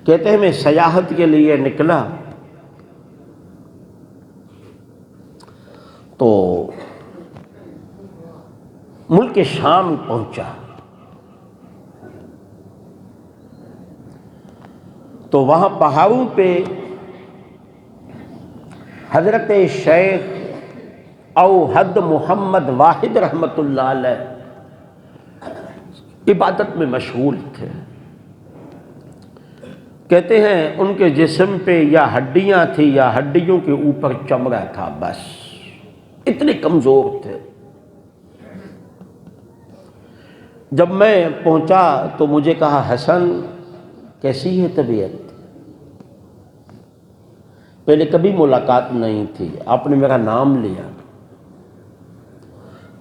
کہتے ہیں میں سیاحت کے لیے نکلا تو ملک شام پہنچا تو وہاں پہاڑوں پہ حضرت شیخ اوحد محمد واحد رحمۃ اللہ علیہ عبادت میں مشغول تھے۔ کہتے ہیں ان کے جسم پہ یا ہڈیاں تھیں یا ہڈیوں کے اوپر چمڑا تھا، بس اتنے کمزور تھے۔ جب میں پہنچا تو مجھے کہا حسن کیسی ہے طبیعت؟ پہلے کبھی ملاقات نہیں تھی، آپ نے میرا نام لیا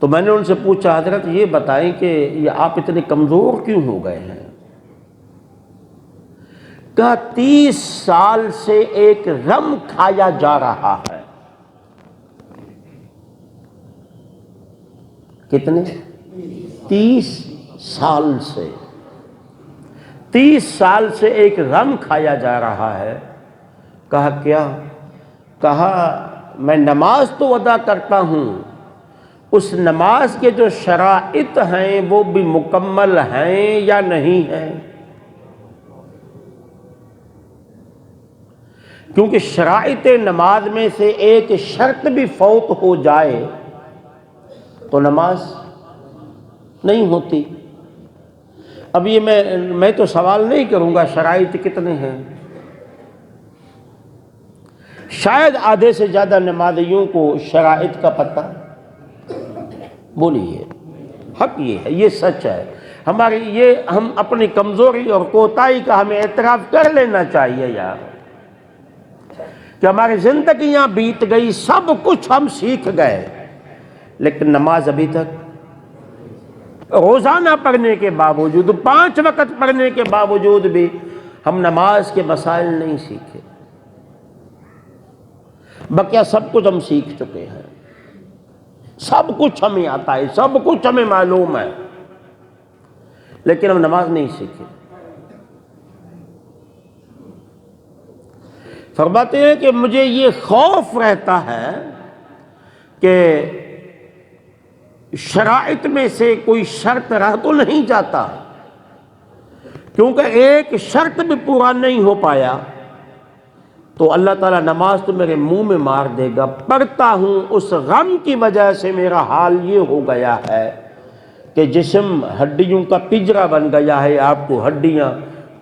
تو میں نے ان سے پوچھا حضرت یہ بتائیں کہ یہ آپ اتنے کمزور کیوں ہو گئے ہیں؟ کہا 30 سال سے ایک غم کھایا جا رہا ہے۔ کتنے؟ 30 سال سے 30 سال سے ایک غم کھایا جا رہا ہے۔ کہا کیا؟ کہا میں نماز تو ادا کرتا ہوں، اس نماز کے جو شرائط ہیں وہ بھی مکمل ہیں یا نہیں ہیں؟ کیونکہ شرائط نماز میں سے ایک شرط بھی فوت ہو جائے تو نماز نہیں ہوتی۔ اب یہ میں تو سوال نہیں کروں گا شرائط کتنے ہیں، شاید آدھے سے زیادہ نمازیوں کو شرائط کا پتہ بولیے، حق یہ ہے، یہ سچ ہے ہماری، یہ ہم اپنی کمزوری اور کوتاہی کا ہمیں اعتراف کر لینا چاہیے یار، کہ ہماری زندگیاں بیت گئی، سب کچھ ہم سیکھ گئے، لیکن نماز ابھی تک روزانہ پڑھنے کے باوجود، 5 وقت پڑھنے کے باوجود بھی ہم نماز کے مسائل نہیں سیکھے۔ بقیہ سب کچھ ہم سیکھ چکے ہیں، سب کچھ ہمیں آتا ہے، سب کچھ ہمیں معلوم ہے، لیکن ہم نماز نہیں سیکھے۔ فرماتے ہیں کہ مجھے یہ خوف رہتا ہے کہ شرائط میں سے کوئی شرط رہ تو نہیں جاتا، کیونکہ ایک شرط بھی پورا نہیں ہو پایا تو اللہ تعالیٰ نماز تو میرے منہ میں مار دے گا۔ پڑھتا ہوں، اس غم کی وجہ سے میرا حال یہ ہو گیا ہے کہ جسم ہڈیوں کا پنجرا بن گیا ہے، آپ کو ہڈیاں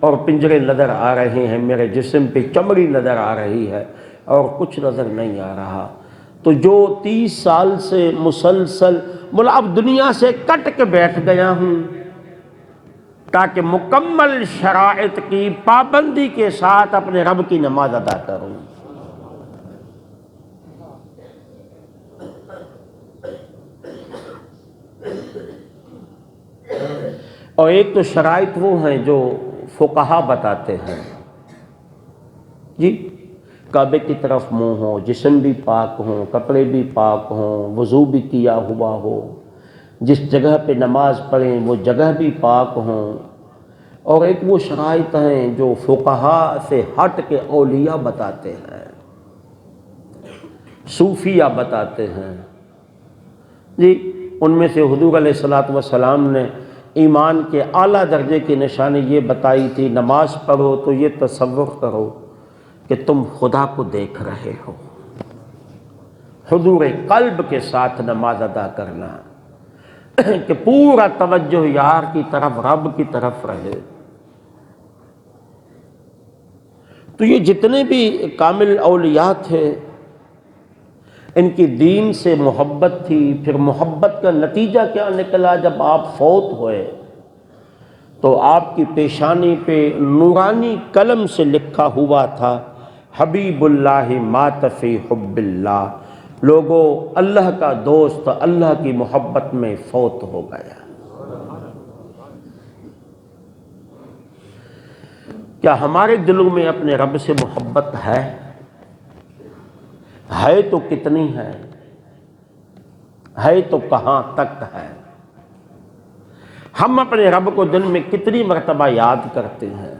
اور پنجرے نظر آ رہے ہیں، میرے جسم پہ چمڑی نظر آ رہی ہے اور کچھ نظر نہیں آ رہا۔ تو جو 30 سال سے مسلسل اب دنیا سے کٹ کے بیٹھ گیا ہوں تاکہ مکمل شرائط کی پابندی کے ساتھ اپنے رب کی نماز ادا کروں۔ اور ایک تو شرائط وہ ہیں جو فقہا بتاتے ہیں، جی کعبے کی طرف منہ ہو، جسم بھی پاک ہو، کپڑے بھی پاک ہوں، وضو بھی کیا ہوا ہو، جس جگہ پہ نماز پڑھیں وہ جگہ بھی پاک ہوں۔ اور ایک وہ شرائط ہیں جو فقہا سے ہٹ کے اولیاء بتاتے ہیں، صوفیہ بتاتے ہیں، جی ان میں سے حضور علیہ الصلوۃ والسلام نے ایمان کے اعلیٰ درجے کی نشانی یہ بتائی تھی، نماز پڑھو تو یہ تصور کرو کہ تم خدا کو دیکھ رہے ہو، حضور قلب کے ساتھ نماز ادا کرنا، کہ پورا توجہ یار کی طرف، رب کی طرف رہے۔ تو یہ جتنے بھی کامل اولیاء تھے ان کی دین سے محبت تھی، پھر محبت کا نتیجہ کیا نکلا؟ جب آپ فوت ہوئے تو آپ کی پیشانی پہ نورانی قلم سے لکھا ہوا تھا حبیب اللہ مات فی حب اللہ، لوگو اللہ کا دوست اللہ کی محبت میں فوت ہو گیا۔ کیا ہمارے دلوں میں اپنے رب سے محبت ہے تو کتنی ہے تو کہاں تک ہے؟ ہم اپنے رب کو دن میں کتنی مرتبہ یاد کرتے ہیں؟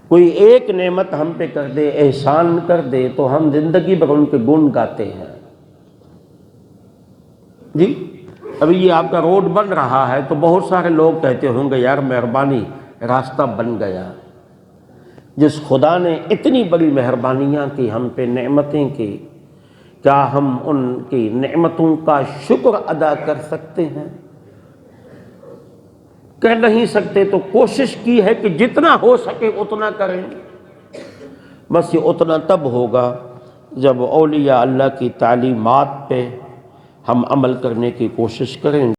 کوئی ایک نعمت ہم پہ کر دے، احسان کر دے، تو ہم زندگی بھر ان کے گن گاتے ہیں۔ جی ابھی یہ آپ کا روڈ بن رہا ہے تو بہت سارے لوگ کہتے ہوں گے یار مہربانی، راستہ بن گیا۔ جس خدا نے اتنی بڑی مہربانیاں کی ہم پہ، نعمتیں کی، کیا ہم ان کی نعمتوں کا شکر ادا کر سکتے ہیں؟ کر نہیں سکتے تو کوشش کی ہے کہ جتنا ہو سکے اتنا کریں۔ بس یہ اتنا تب ہوگا جب اولیاء اللہ کی تعلیمات پہ ہم عمل کرنے کی کوشش کریں۔